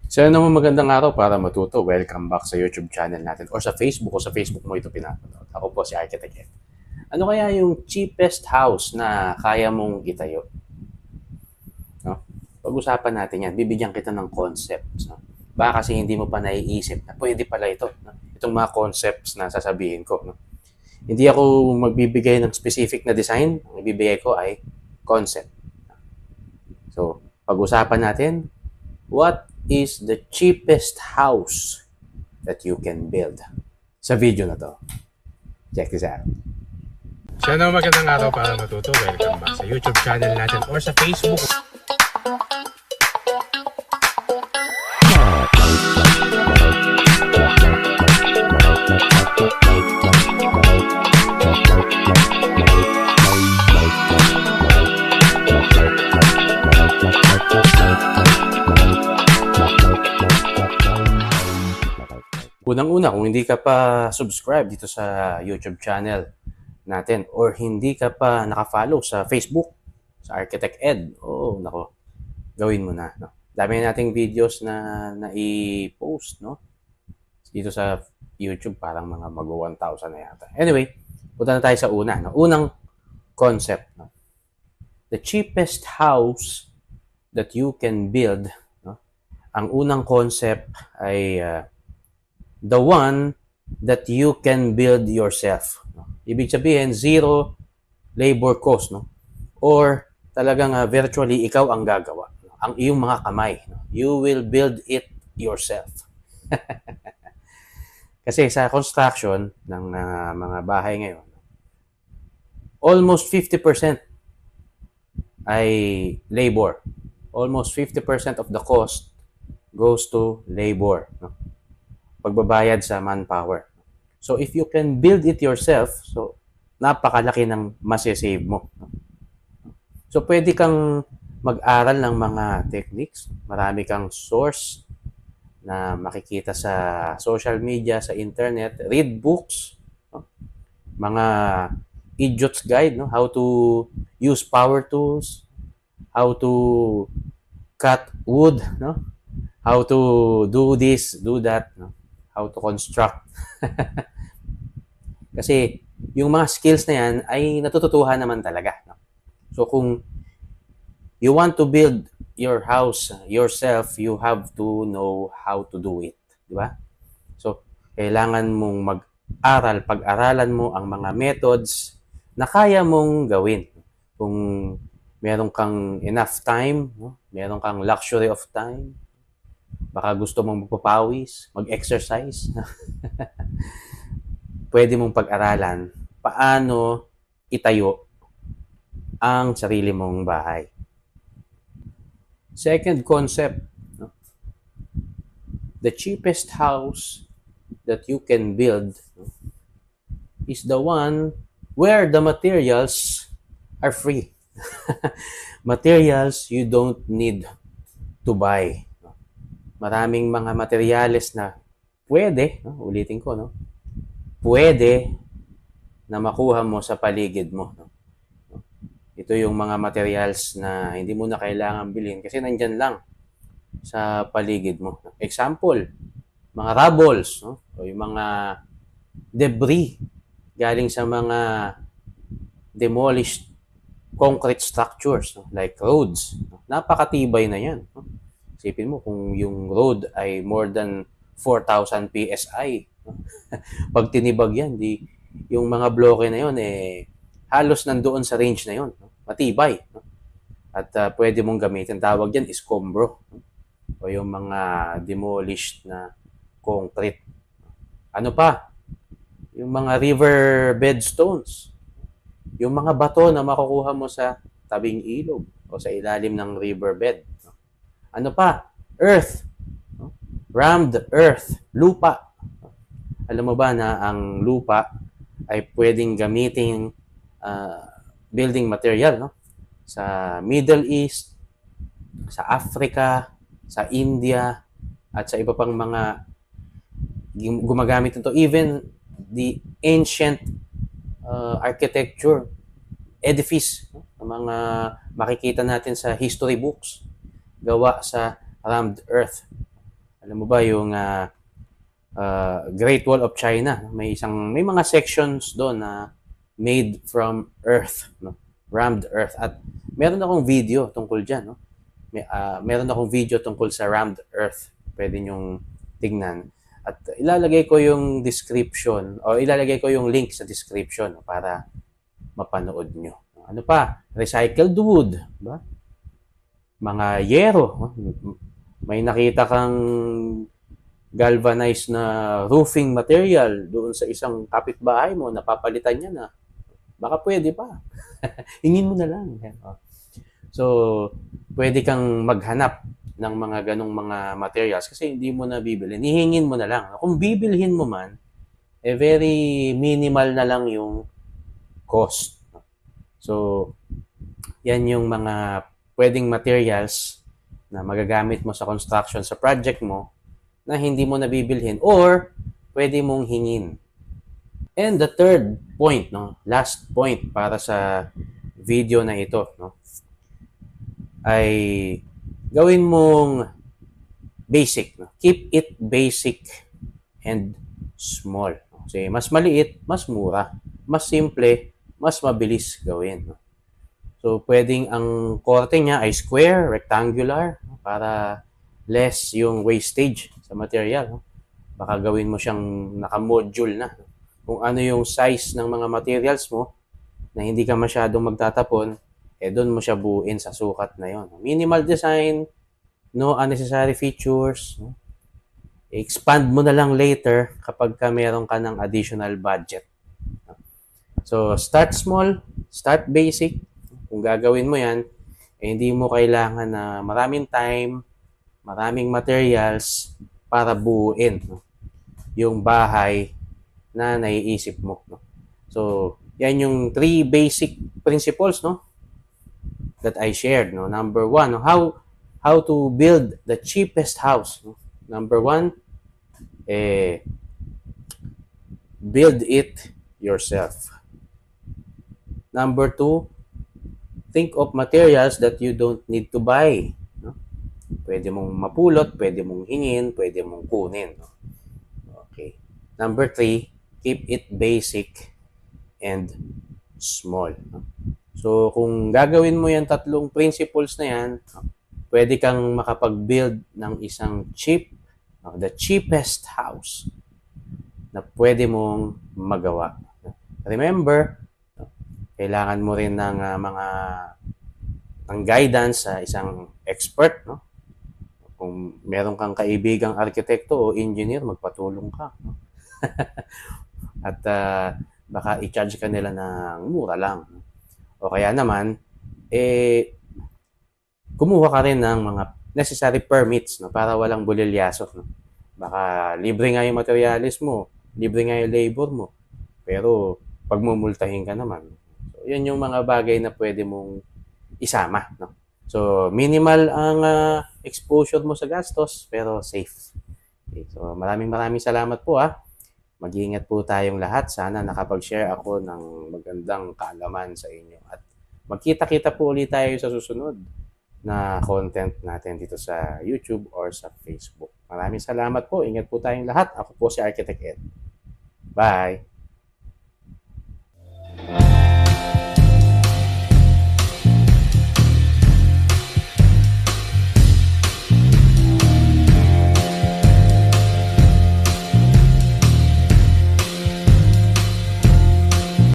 So, ano naman magandang araw para matuto. Welcome back sa YouTube channel natin or sa Facebook o sa Facebook mo ito pinapanood. Ako po si Architect Ed. Ano kaya yung cheapest house na kaya mong itayo? No? Pag-usapan natin yan. Bibigyan kita ng concepts. No? Baka kasi hindi mo pa naiisip na pwede pala ito. No? Itong mga concepts na sasabihin ko. No? Hindi ako magbibigay ng specific na design. Ang ibibigay ko ay concept. So, pag-usapan natin, what is the cheapest house that you can build? Sa video na to. Check this out. So ano, magandang araw para matuto. Welcome back sa YouTube channel natin or sa Facebook. Unang-una, kung hindi ka pa subscribe dito sa YouTube channel natin or hindi ka pa naka-follow sa Facebook, sa Architect Ed, nako, gawin mo na. No? Dami nating videos na nai-post, no? Dito sa YouTube, parang mga mag-1,000 na yata. Anyway, punta na tayo sa una. No? Unang concept. No? The cheapest house that you can build, no? Ang unang concept ay the one that you can build yourself. Ibig sabihin, zero labor cost, no? Or talagang virtually ikaw ang gagawa. Ang iyong mga kamay. No? You will build it yourself. Kasi sa construction ng mga bahay ngayon, almost 50% ay labor. Almost 50% of the cost goes to labor. No? Pagbabayad sa manpower. So, if you can build it yourself, so, napakalaki ng masisave mo. So, pwede kang mag-aral ng mga techniques. Marami kang source na makikita sa social media, sa internet. Read books. No? Mga idiot's guide, no? How to use power tools. How to cut wood, no? How to do this, do that, no? How to construct. Kasi yung mga skills na yan ay natututuhan naman talaga. No? So kung you want to build your house yourself, you have to know how to do it. Di ba? So kailangan mong mag-aral, pag-aralan mo ang mga methods na kaya mong gawin. Kung meron kang enough time, no? Meron kang luxury of time, baka gusto mong magpapawis, mag-exercise. Pwede mong pag-aralan paano itayo ang sarili mong bahay. Second concept, no? The cheapest house that you can build, no, is the one where the materials are free. Materials you don't need to buy. Maraming mga materyales na pwede, no? Ulitin ko, no? Pwede na makuha mo sa paligid mo. No? Ito yung mga materials na hindi mo na kailangan bilhin kasi nandyan lang sa paligid mo. Example, mga rubbles, no? O yung mga debris galing sa mga demolished concrete structures, no? Like roads. No? Napakatibay na yan. No? Isipin mo kung yung road ay more than 4,000 PSI. Pag tinibag yan, yung mga bloke na yun, halos nandoon sa range na yun. Matibay. At pwede mong gamitin. Tawag yan, escombro. O yung mga demolished na concrete. Ano pa? Yung mga riverbed stones. Yung mga bato na makukuha mo sa tabing ilog o sa ilalim ng riverbed. Ano pa? Earth. Rammed earth. Lupa. Alam mo ba na ang lupa ay pwedeng gamitin building material, no? Sa Middle East, sa Africa, sa India, at sa iba pang mga gumagamit nito. Even the ancient architecture, edifice, no? Mga makikita natin sa history books, gawa sa rammed earth. Alam mo ba yung Great Wall of China? May mga sections doon na made from earth, no? Rammed earth. At meron akong video tungkol diyan, no? Meron akong video tungkol sa rammed earth. Pwede nyong tignan. At ilalagay ko yung description o ilalagay ko yung link sa description, no, para mapanood nyo. Ano pa? Recycled wood, ba? Mga yero. No? May nakita kang galvanized na roofing material doon sa isang kapitbahay mo, napapalitan niya na. Baka pwede pa. Hingin mo na lang. So, pwede kang maghanap ng mga ganong mga materials kasi hindi mo na bibilhin. Hihingin mo na lang. Kung bibilhin mo man, very minimal na lang yung cost. So, yan yung mga pwedeng materials na magagamit mo sa construction sa project mo na hindi mo nabibilhin or pwede mong hingin. And the third point, no, last point para sa video na ito, no, ay gawin mong basic. No? Keep it basic and small. Kasi mas maliit, mas mura. Mas simple, mas mabilis gawin. No? So, pwedeng ang korte niya ay square, rectangular, no? Para less yung wastage sa material. No? Baka gawin mo siyang naka-module na. No? Kung ano yung size ng mga materials mo na hindi ka masyadong magtatapon, doon mo siya buuin sa sukat na yon. Minimal design, no unnecessary features. No? Expand mo na lang later kapag ka meron ka ng additional budget. So, start small, start basic. Kung gagawin mo yan, hindi mo kailangan na maraming time, maraming materials para buuin, no? Yung bahay na naiisip mo. No? So, yan yung 3 basic principles, no, that I shared. No? Number 1, no? How to build the cheapest house. No? Number 1, build it yourself. Number 2, think of materials that you don't need to buy. No? Pwede mong mapulot, pwede mong hingin, pwede mong kunin. No? Okay. Number 3, keep it basic and small. No? So, kung gagawin mo yan 3 principles na yan, pwede kang makapag-build ng isang the cheapest house na pwede mong magawa. Remember, kailangan mo rin ng guidance sa isang expert, no? Kung meron kang kaibigang arkitekto o engineer, magpatulong ka, no? At baka i-charge ka nila ng mura lang. O kaya naman, kumuha ka rin ng mga necessary permits, no, para walang bulilyaso. No? Baka libre nga yung materialis mo, libre nga yung labor mo, pero pagmumultahin ka naman. So, yun yung mga bagay na pwede mong isama. No? So, minimal ang exposure mo sa gastos, pero safe. Okay, so, maraming salamat po. Mag-iingat po tayong lahat. Sana nakapag-share ako ng magandang kaalaman sa inyo. At magkita-kita po ulit tayo sa susunod na content natin dito sa YouTube or sa Facebook. Maraming salamat po. Ingat po tayong lahat. Ako po si Architect Ed. Bye!